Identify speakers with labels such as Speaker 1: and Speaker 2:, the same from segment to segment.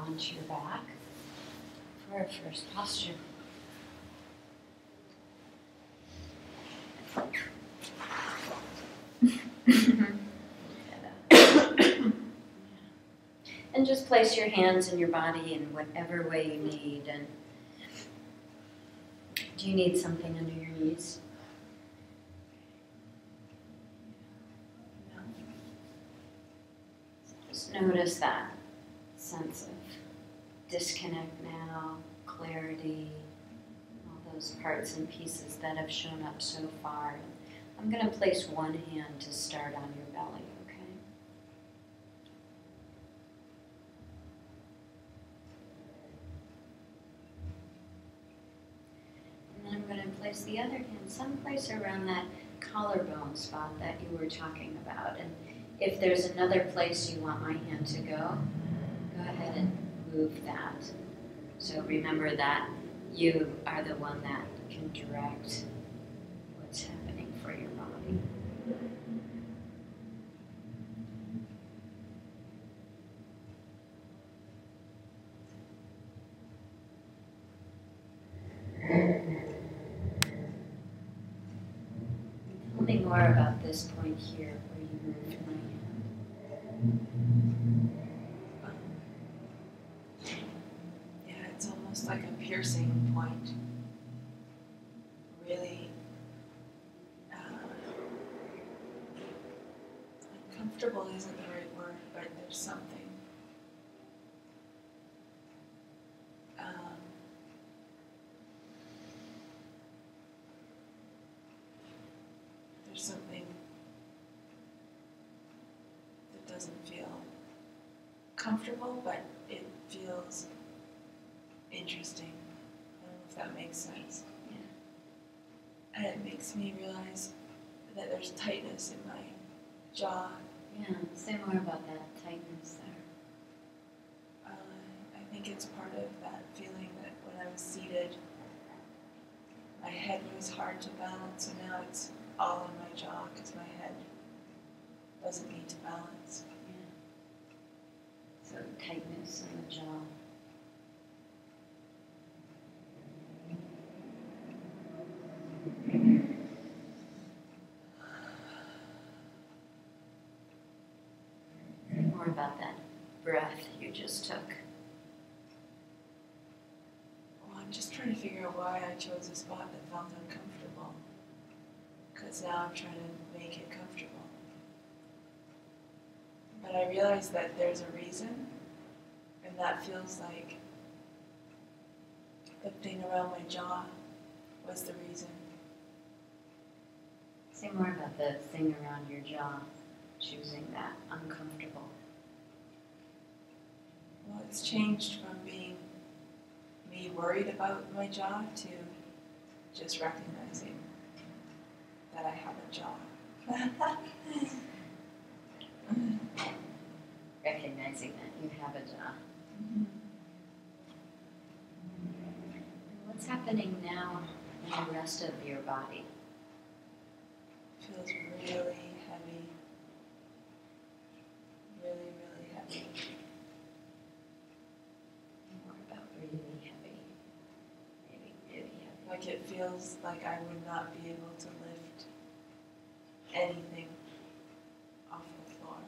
Speaker 1: onto your back for our first posture. And just place your hands in your body in whatever way you need. And do you need something under your knees? No. Just notice that sense of disconnect now, clarity, all those parts and pieces that have shown up so far. I'm going to place one hand to start on your belly, okay? And then I'm going to place the other hand someplace around that collarbone spot that you were talking about. And if there's another place you want my hand to go ahead and move that. So remember that you are the one that can direct what's happening for your body. Tell me more about this point here where you moved my hand.
Speaker 2: Yeah, it's almost like a piercing point. Really uncomfortable isn't the right word, but there's something. There's something that doesn't feel comfortable, but it feels interesting. I don't know if that makes sense. Yeah. And it makes me realize that there's tightness in my jaw.
Speaker 1: Yeah, say more about that tightness there.
Speaker 2: I think it's part of that feeling that when I was seated, my head was hard to balance, and now it's all in my jaw because my head doesn't need to balance.
Speaker 1: Yeah. So tightness in the jaw. More about that breath you just took.
Speaker 2: Well, I'm just trying to figure out why I chose a spot that felt uncomfortable. Because now I'm trying to make it comfortable. But I realize that there's a reason, and that feels like the thing around my jaw was the reason.
Speaker 1: Say more about the thing around your jaw, choosing that uncomfortable.
Speaker 2: Well, it's changed from being me worried about my jaw to just recognizing that I have a jaw.
Speaker 1: Recognizing that you have a jaw.
Speaker 2: Mm-hmm.
Speaker 1: What's happening now in the rest of your body?
Speaker 2: Feels really heavy. Really, really heavy.
Speaker 1: More about really heavy. Maybe really heavy.
Speaker 2: Like it feels like I would not be able to lift anything off the floor.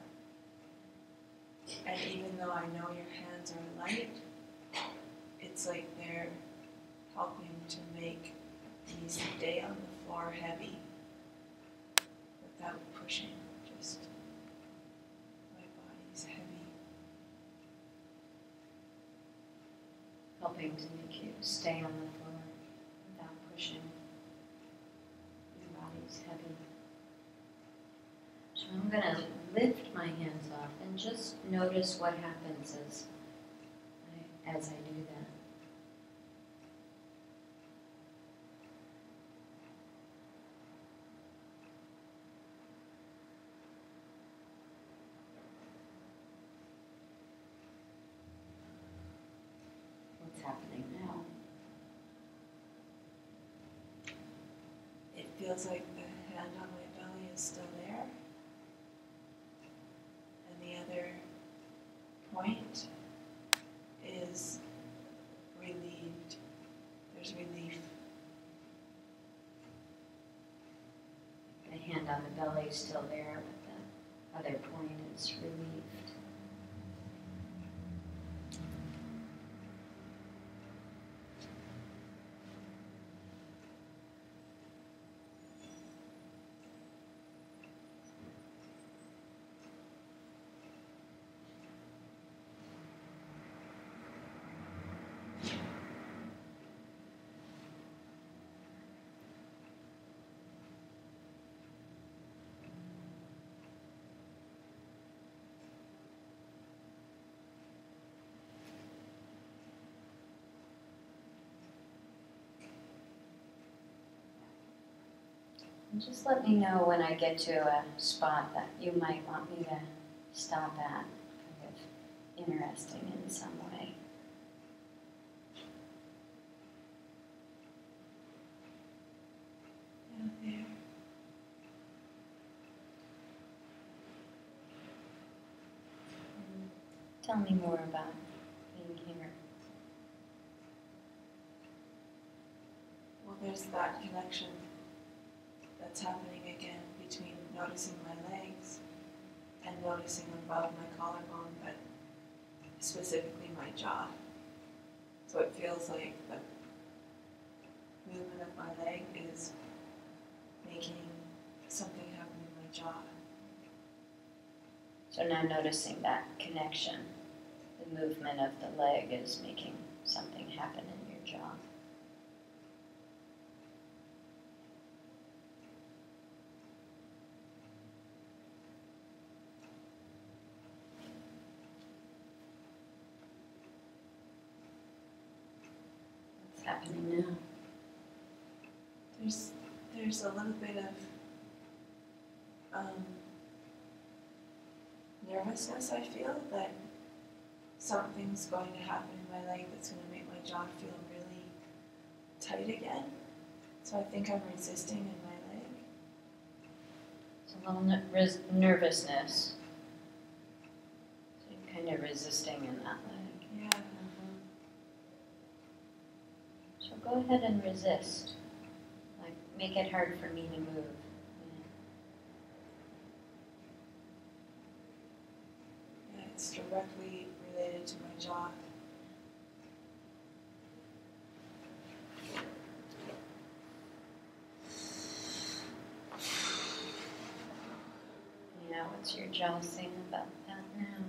Speaker 2: And even though I know your hands are light, it's like they're helping to make me stay on the floor heavy without pushing. Just my body's heavy.
Speaker 1: Helping to make you stay on the floor without pushing. Your body's heavy. So I'm going to lift my hands off and just notice what happens as I do that. What's happening now?
Speaker 2: It feels like the hand on my belly is still there. And the other point
Speaker 1: down, the belly's still there, but the other point is relieved. And just let me know when I get to a spot that you might want me to stop at, kind of interesting in some way.
Speaker 2: Yeah, there.
Speaker 1: Tell me more about being here.
Speaker 2: Well, there's that connection that's happening again between noticing my legs and noticing above my collarbone, but specifically my jaw. So it feels like the movement of my leg is making something happen in my jaw.
Speaker 1: So now noticing that connection, the movement of the leg is making something happen in your jaw. What's happening now?
Speaker 2: There's a little bit of nervousness, I feel, that something's going to happen in my leg that's going to make my jaw feel really tight again. So I think I'm resisting in my leg.
Speaker 1: It's a little nervousness. So you're kind of resisting in that leg.
Speaker 2: Yeah.
Speaker 1: So go ahead and resist. Like, make it hard for me to move.
Speaker 2: Yeah, it's directly related to my jaw.
Speaker 1: Yeah, what's your jaw saying about that now?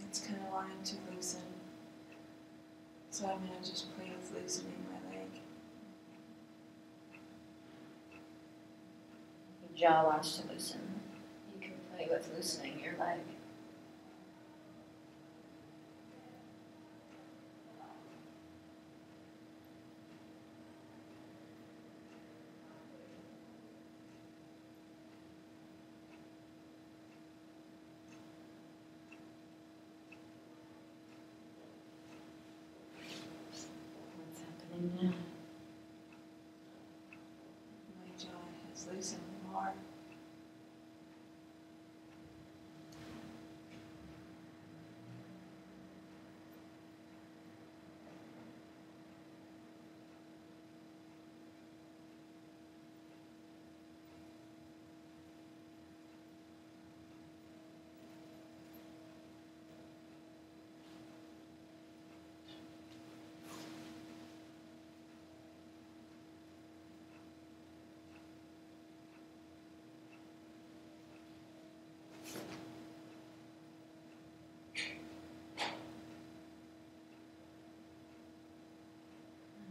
Speaker 2: It's kind of wanting to loosen. So I'm going to just play with loosening my leg.
Speaker 1: Your jaw wants to loosen. You can play with loosening your leg. What's happening now?
Speaker 2: My jaw has loosened more.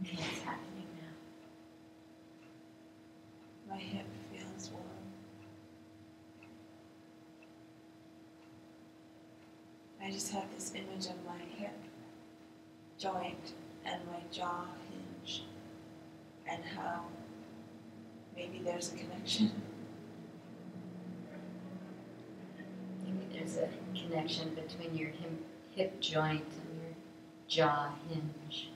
Speaker 1: What's happening now?
Speaker 2: My hip feels warm. I just have this image of my hip joint and my jaw hinge and how maybe there's a connection.
Speaker 1: Maybe there's a connection between your hip joint and your jaw hinge.